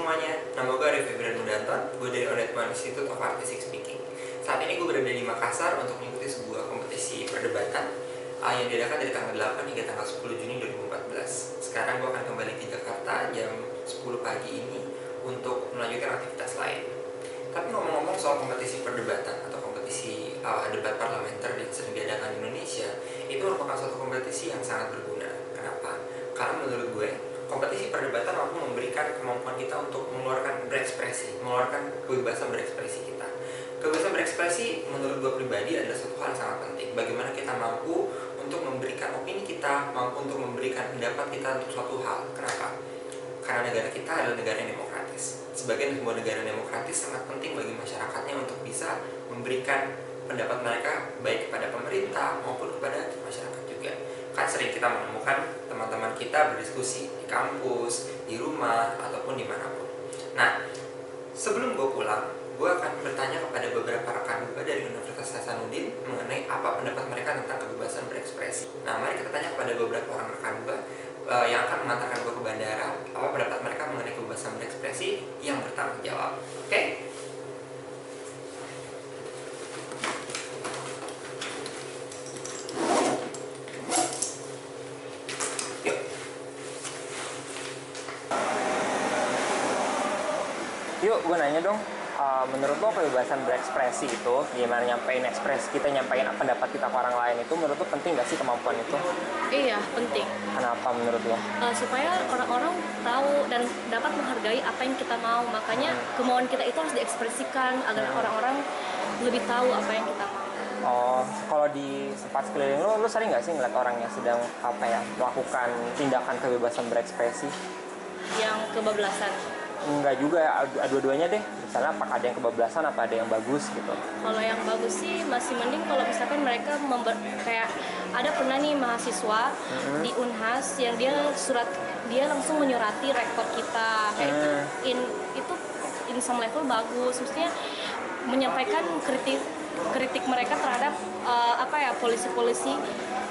semuanya, nama gue Arif Febrian Mudanton, gue dari Onetman Institute of Artistic Speaking. Saat ini gue berada di Makassar untuk mengikuti sebuah kompetisi perdebatan yang diadakan dari tanggal 8 hingga tanggal 10 Juni 2014. Sekarang gue akan kembali ke Jakarta jam 10 pagi ini untuk melanjutkan aktivitas lain. Tapi ngomong-ngomong soal kompetisi perdebatan atau kompetisi debat parlementer yang sering diadakan di Indonesia, itu merupakan suatu kompetisi yang sangat berguna. Kenapa? Karena menurut gue, kompetisi perdebatan mampu memberikan kemampuan kita untuk mengeluarkan berekspresi, mengeluarkan kebebasan berekspresi kita. Kebebasan berekspresi menurut gue pribadi adalah suatu hal yang sangat penting. Bagaimana kita mampu untuk memberikan opini kita, mampu untuk memberikan pendapat kita untuk suatu hal. Kenapa? Karena negara kita adalah negara yang demokratis. Sebagai sebuah negara demokratis, sangat penting bagi masyarakatnya untuk bisa memberikan pendapat mereka baik kepada pemerintah maupun kepada masyarakat juga. Kan sering kita menemukan teman-teman kita berdiskusi di kampus, di rumah, ataupun dimanapun. Nah, sebelum gue pulang, gue akan bertanya kepada beberapa rekan gue dari Universitas Hasanuddin mengenai apa pendapat mereka tentang kebebasan berekspresi. Nah, mari kita tanya kepada beberapa orang rekan gue yang akan mengantarkan gue ke bandara, apa pendapat mereka mengenai kebebasan berekspresi yang bertanggung jawab. Oke? Yuk, gue nanya dong, menurut lo kebebasan berekspresi itu, gimana nyampein ekspresi kita, nyampein pendapat kita ke orang lain itu, menurut lo penting gak sih kemampuan itu? Iya, penting. Kenapa menurut lo? Supaya orang-orang tahu dan dapat menghargai apa yang kita mau. Makanya kemauan kita itu harus diekspresikan agar orang-orang lebih tahu apa yang kita mau. Oh, kalau di tempat sekeliling lo sering gak sih ngeliat orang yang sedang melakukan tindakan kebebasan berekspresi? Yang kebablasan. Enggak juga, dua-duanya deh. Misalnya apakah ada yang kebablasan, apa ada yang bagus gitu? Kalau yang bagus sih masih mending kalau misalkan mereka kayak ada pernah nih mahasiswa di Unhas yang dia langsung menyurati rektor kita. Kayak itu in some level bagus. Maksudnya menyampaikan kritik mereka terhadap polisi-polisi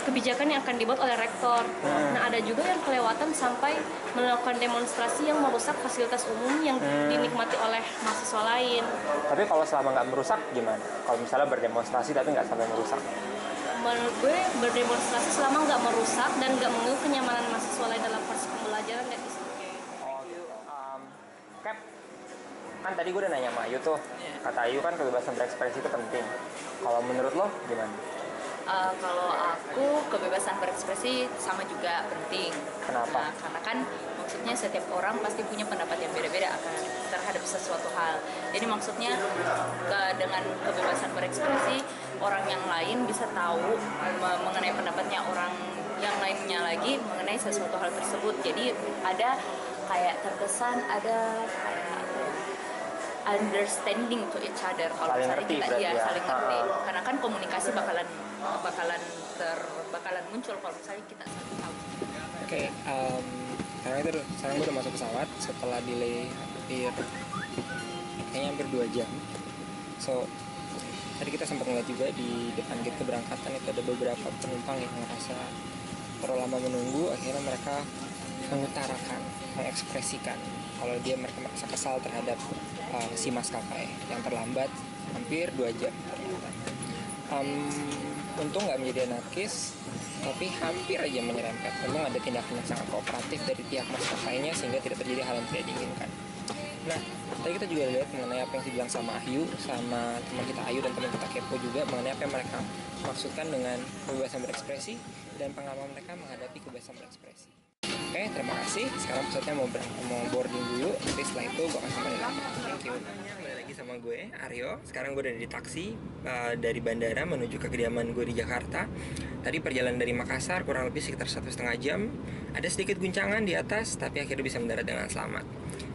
kebijakan yang akan dibuat oleh rektor. Nah, ada juga yang kelewatan sampai melakukan demonstrasi yang merusak fasilitas umum yang dinikmati oleh mahasiswa lain. Tapi kalau selama nggak merusak gimana? Kalau misalnya berdemonstrasi tapi nggak sampai merusak? Menurut gue berdemonstrasi selama nggak merusak dan nggak mengganggu kenyamanan mahasiswa lain dalam proses pembelajaran dan oke. Oh gitu. Cap, kan tadi gue udah nanya sama Ayu tuh. Kata Ayu kan kebebasan berekspresi itu penting. Kalau menurut lo gimana? Kalau aku kebebasan berekspresi sama juga penting. Kenapa? Karena kan maksudnya setiap orang pasti punya pendapat yang beda-beda akan terhadap sesuatu hal. Jadi maksudnya dengan kebebasan berekspresi orang yang lain bisa tahu mengenai pendapatnya orang yang lainnya lagi mengenai sesuatu hal tersebut. Jadi ada kayak terkesan ada kayak understanding to each other kalau misalnya kita saling ngerti. Karena kan komunikasi bakalan muncul kalau misalnya kita saling tahu. Oke, sekarang gue udah masuk pesawat setelah delay hampir 2 jam. So, tadi kita sempat ngeliat juga di depan gate keberangkatan itu ada beberapa penumpang yang ngerasa terlalu lama menunggu. Akhirnya mereka mengutarakan, mengekspresikan kalau mereka merasa kesal terhadap si maskapai yang terlambat hampir 2 jam ternyata. Untung nggak menjadi anarkis, tapi hampir aja menyerempet. Untung ada tindakan yang sangat kooperatif dari pihak maskapainya sehingga tidak terjadi hal yang tidak diinginkan. Nah, tadi kita juga lihat mengenai apa yang dibilang sama Ayu, sama teman kita Ayu dan teman kita Kepo juga mengenai apa yang mereka maksudkan dengan kebebasan berekspresi dan pengalaman mereka menghadapi kebebasan berekspresi. Oke, terima kasih. Sekarang pesawatnya mau boarding dulu. Nanti setelah itu gue akan sampai lagi. Thank you. Kembali lagi sama gue, Aryo. Sekarang gue udah di taksi dari bandara menuju ke kediaman gue di Jakarta. Tadi perjalanan dari Makassar kurang lebih sekitar 1,5 jam. Ada sedikit guncangan di atas, tapi akhirnya bisa mendarat dengan selamat.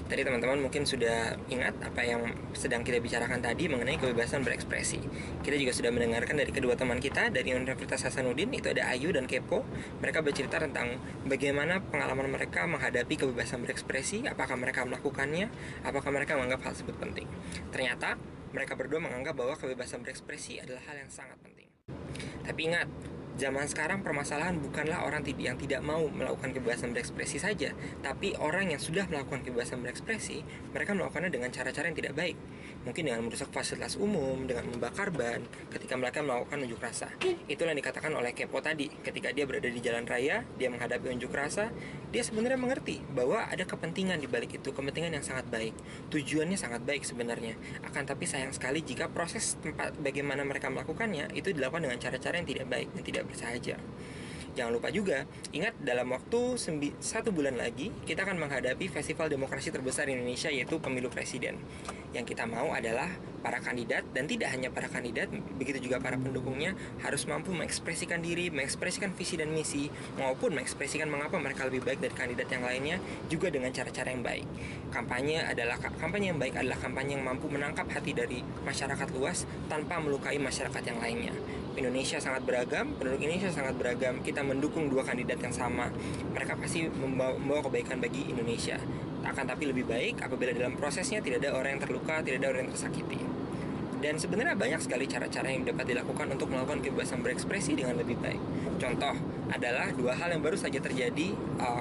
Tadi teman-teman mungkin sudah ingat apa yang sedang kita bicarakan tadi mengenai kebebasan berekspresi. Kita juga sudah mendengarkan dari kedua teman kita dari Universitas Hasanuddin, itu ada Ayu dan Kepo. Mereka bercerita tentang bagaimana pengalaman mereka menghadapi kebebasan berekspresi, apakah mereka melakukannya, apakah mereka menganggap hal tersebut penting. Ternyata mereka berdua menganggap bahwa kebebasan berekspresi adalah hal yang sangat penting. Tapi ingat, Zaman sekarang permasalahan bukanlah orang yang tidak mau melakukan kebebasan berekspresi saja, tapi orang yang sudah melakukan kebebasan berekspresi, mereka melakukannya dengan cara-cara yang tidak baik. Mungkin dengan merusak fasilitas umum, dengan membakar ban, ketika mereka melakukan unjuk rasa. Itulah yang dikatakan oleh Kepo tadi, ketika dia berada di jalan raya, dia menghadapi unjuk rasa, dia sebenarnya mengerti bahwa ada kepentingan di balik itu, kepentingan yang sangat baik. Tujuannya sangat baik sebenarnya. Akan tapi sayang sekali jika proses tempat bagaimana mereka melakukannya itu dilakukan dengan cara-cara yang tidak baik dan tidak bersahaja. Jangan lupa juga, ingat dalam waktu 1 bulan lagi kita akan menghadapi festival demokrasi terbesar di Indonesia, yaitu pemilu presiden. Yang kita mau adalah para kandidat, dan tidak hanya para kandidat, begitu juga para pendukungnya harus mampu mengekspresikan diri, mengekspresikan visi dan misi, maupun mengekspresikan mengapa mereka lebih baik dari kandidat yang lainnya, juga dengan cara-cara yang baik. Kampanye yang baik adalah kampanye yang mampu menangkap hati dari masyarakat luas tanpa melukai masyarakat yang lainnya. Indonesia sangat beragam, penduduk Indonesia sangat beragam. Kita mendukung 2 kandidat yang sama. Mereka pasti membawa kebaikan bagi Indonesia. Akan tapi lebih baik apabila dalam prosesnya tidak ada orang yang terluka, tidak ada orang yang tersakiti. Dan sebenarnya banyak sekali cara-cara yang dapat dilakukan untuk melakukan kebebasan berekspresi dengan lebih baik. Contoh adalah 2 hal yang baru saja terjadi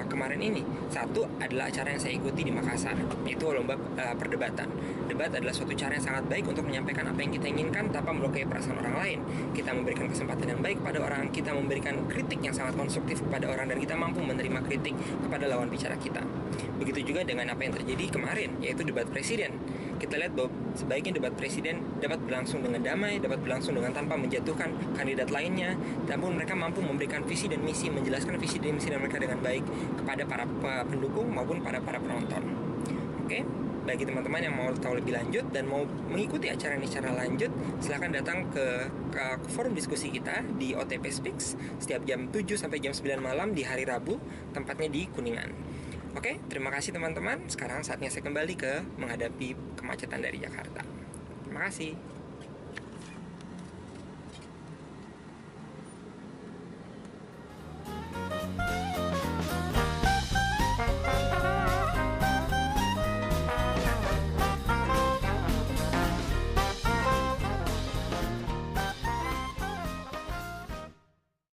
kemarin ini. Satu adalah acara yang saya ikuti di Makassar, yaitu lomba perdebatan. Debat adalah suatu cara yang sangat baik untuk menyampaikan apa yang kita inginkan tanpa melukai perasaan orang lain. Kita memberikan kesempatan yang baik pada orang, kita memberikan kritik yang sangat konstruktif kepada orang, dan kita mampu menerima kritik kepada lawan bicara kita. Begitu juga dengan apa yang terjadi kemarin, yaitu debat presiden. Kita lihat bahwa sebaiknya debat presiden dapat berlangsung dengan damai, dapat berlangsung dengan tanpa menjatuhkan kandidat lainnya, namun mereka mampu memberikan visi dan misi, menjelaskan visi dan misi mereka dengan baik kepada para pendukung maupun para penonton. Oke, bagi teman-teman yang mau tahu lebih lanjut dan mau mengikuti acara ini secara lanjut, silahkan datang ke forum diskusi kita di OTP Speaks setiap jam 7 sampai jam 9 malam di hari Rabu, tempatnya di Kuningan. Oke, terima kasih teman-teman. Sekarang saatnya saya kembali ke menghadapi kemacetan dari Jakarta. Terima kasih.